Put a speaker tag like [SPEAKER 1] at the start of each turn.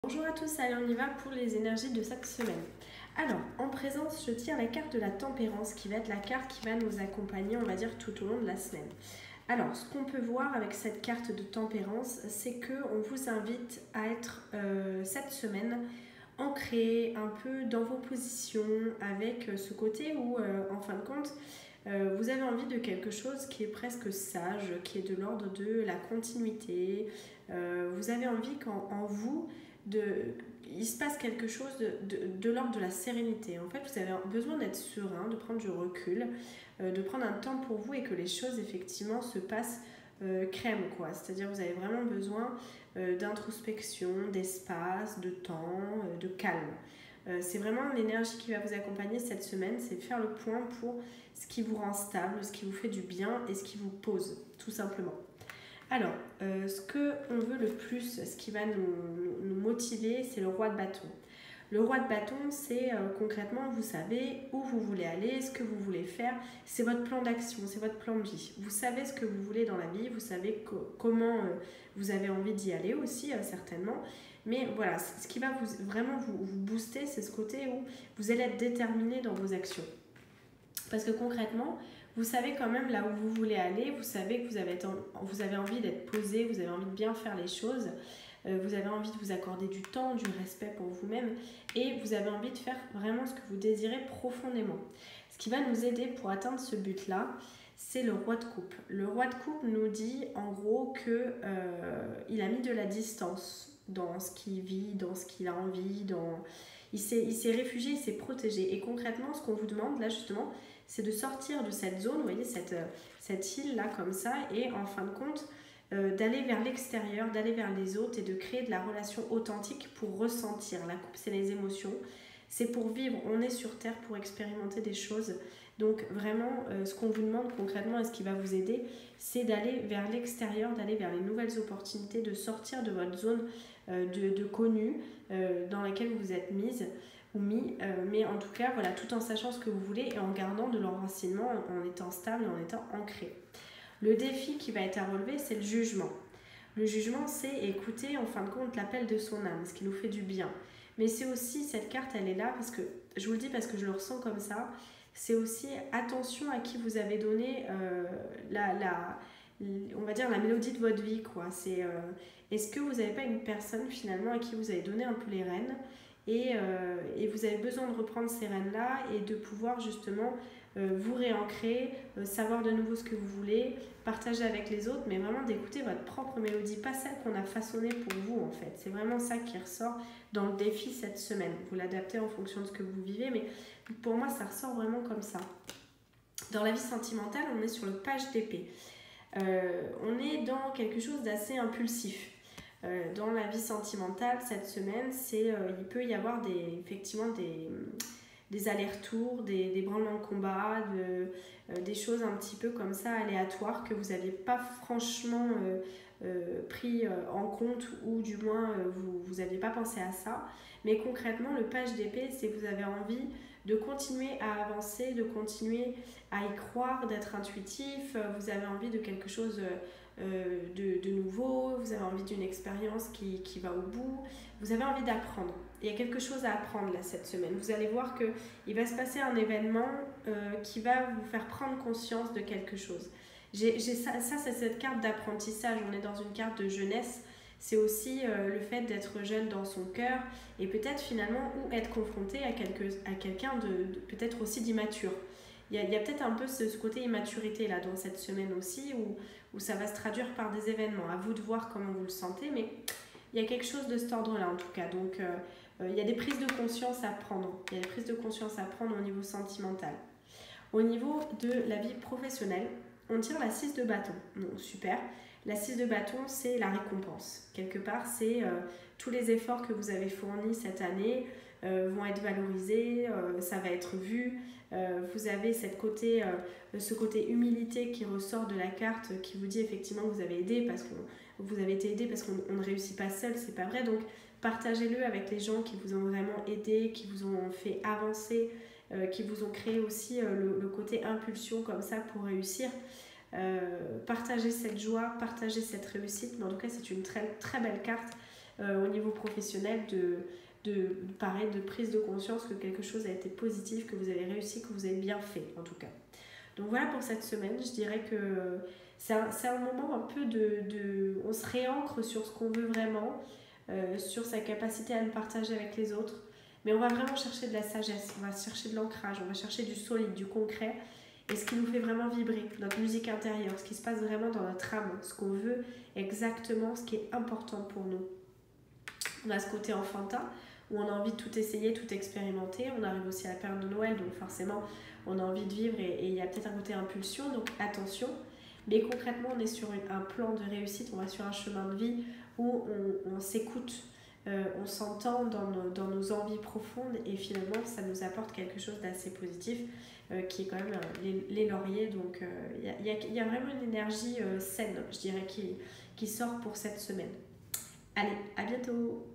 [SPEAKER 1] Bonjour à tous, allez on y va pour les énergies de cette semaine. Alors, en présence, je tire la carte de la tempérance qui va être la carte qui va nous accompagner, on va dire, tout au long de la semaine. Alors, ce qu'on peut voir avec cette carte de tempérance, c'est qu'on vous invite à être cette semaine ancré un peu dans vos positions avec ce côté où, en fin de compte, vous avez envie de quelque chose qui est presque sage, qui est de l'ordre de la continuité. Vous avez envie qu'en vous, il se passe quelque chose de l'ordre de la sérénité. En fait, vous avez besoin d'être serein, de prendre du recul, de prendre un temps pour vous et que les choses effectivement se passent crème, quoi. C'est-à-dire vous avez vraiment besoin d'introspection, d'espace, de temps, de calme. C'est vraiment l'énergie qui va vous accompagner cette semaine, c'est faire le point pour ce qui vous rend stable, ce qui vous fait du bien et ce qui vous pose, tout simplement. Alors, ce qu'on veut le plus, ce qui va nous motiver, c'est le roi de bâton. Le roi de bâton, c'est concrètement, vous savez où vous voulez aller, ce que vous voulez faire, c'est votre plan d'action, c'est votre plan de vie. Vous savez ce que vous voulez dans la vie, vous savez comment vous avez envie d'y aller aussi, certainement. Mais voilà, ce qui va vraiment vous booster, c'est ce côté où vous allez être déterminé dans vos actions. Parce que concrètement, vous savez quand même là où vous voulez aller, vous savez que vous avez envie d'être posé, vous avez envie de bien faire les choses, vous avez envie de vous accorder du temps, du respect pour vous-même et vous avez envie de faire vraiment ce que vous désirez profondément. Ce qui va nous aider pour atteindre ce but-là, c'est le roi de coupe. Le roi de coupe nous dit en gros qu'il a mis de la distance dans ce qu'il vit, dans ce qu'il a envie, il s'est réfugié, il s'est protégé. Et concrètement, ce qu'on vous demande là justement, c'est de sortir de cette zone, vous voyez, cette île là comme ça, et en fin de compte, d'aller vers l'extérieur, d'aller vers les autres et de créer de la relation authentique pour ressentir. La coupe, c'est les émotions, c'est pour vivre, on est sur Terre pour expérimenter des choses. Donc vraiment, ce qu'on vous demande concrètement et ce qui va vous aider, c'est d'aller vers l'extérieur, d'aller vers les nouvelles opportunités, de sortir de votre zone de connu dans laquelle vous êtes mise ou mis, mais en tout cas, voilà, tout en sachant ce que vous voulez et en gardant de l'enracinement, en étant stable et en étant ancré. Le défi qui va être à relever, c'est le jugement. Le jugement, c'est écouter en fin de compte l'appel de son âme, ce qui nous fait du bien. Mais c'est aussi, cette carte, elle est là parce que, je vous le dis parce que je le ressens comme ça, c'est aussi attention à qui vous avez donné on va dire la mélodie de votre vie, quoi. C'est est-ce que vous n'avez pas une personne finalement à qui vous avez donné un peu les rênes et vous avez besoin de reprendre ces rênes-là et de pouvoir justement vous réancrer, savoir de nouveau ce que vous voulez, partager avec les autres, mais vraiment d'écouter votre propre mélodie, pas celle qu'on a façonnée pour vous en fait. C'est vraiment ça qui ressort dans le défi cette semaine. Vous l'adaptez en fonction de ce que vous vivez, mais pour moi ça ressort vraiment comme ça. Dans la vie sentimentale, on est sur le page d'épée. On est dans quelque chose d'assez impulsif. Dans la vie sentimentale, cette semaine, il peut y avoir effectivement des allers-retours, des branlements de combat, des choses un petit peu comme ça aléatoires que vous n'aviez pas franchement pris en compte ou du moins vous n'aviez pas pensé à ça. Mais concrètement, le page d'épée, c'est que vous avez envie de continuer à avancer, de continuer à y croire, d'être intuitif, vous avez envie de quelque chose de nouveau, vous avez envie d'une expérience qui va au bout, vous avez envie d'apprendre. Il y a quelque chose à apprendre là cette semaine. Vous allez voir qu'il va se passer un événement qui va vous faire prendre conscience de quelque chose. Ça c'est cette carte d'apprentissage, on est dans une carte de jeunesse. C'est aussi le fait d'être jeune dans son cœur et peut-être finalement ou être confronté à quelqu'un de peut-être aussi d'immature. Il y a peut-être un peu ce côté immaturité là dans cette semaine aussi où ça va se traduire par des événements. À vous de voir comment vous le sentez, mais il y a quelque chose de cet ordre-là en tout cas. Donc il y a des prises de conscience à prendre. Il y a des prises de conscience à prendre au niveau sentimental. Au niveau de la vie professionnelle, on tire la 6 de bâton. Donc super. La 6 de bâton, c'est la récompense. Quelque part, c'est tous les efforts que vous avez fournis cette année vont être valorisés, ça va être vu. Vous avez ce côté humilité qui ressort de la carte qui vous dit effectivement que vous avez aidé vous avez été aidé parce qu'on ne réussit pas seul, c'est pas vrai. Donc partagez-le avec les gens qui vous ont vraiment aidé, qui vous ont fait avancer, qui vous ont créé aussi le côté impulsion comme ça pour réussir. Partagez cette joie, partagez cette réussite, mais en tout cas c'est une très, très belle carte au niveau professionnel pareil, de prise de conscience que quelque chose a été positif, que vous avez réussi, que vous avez bien fait en tout cas. Donc voilà pour cette semaine, je dirais que c'est un moment un peu on se réancre sur ce qu'on veut vraiment, sur sa capacité à le partager avec les autres, mais on va vraiment chercher de la sagesse, on va chercher de l'ancrage, on va chercher du solide, du concret, et ce qui nous fait vraiment vibrer, notre musique intérieure, ce qui se passe vraiment dans notre âme, ce qu'on veut exactement, ce qui est important pour nous. On a ce côté enfantin, où on a envie de tout essayer, tout expérimenter. On arrive aussi à la période de Noël, donc forcément, on a envie de vivre et il y a peut-être un côté impulsion, donc attention. Mais concrètement, on est sur un plan de réussite, on va sur un chemin de vie où on s'écoute, on s'entend dans nos envies profondes et finalement, ça nous apporte quelque chose d'assez positif qui est quand même les lauriers. Donc, il y a vraiment une énergie saine, je dirais, qui sort pour cette semaine. Allez, à bientôt!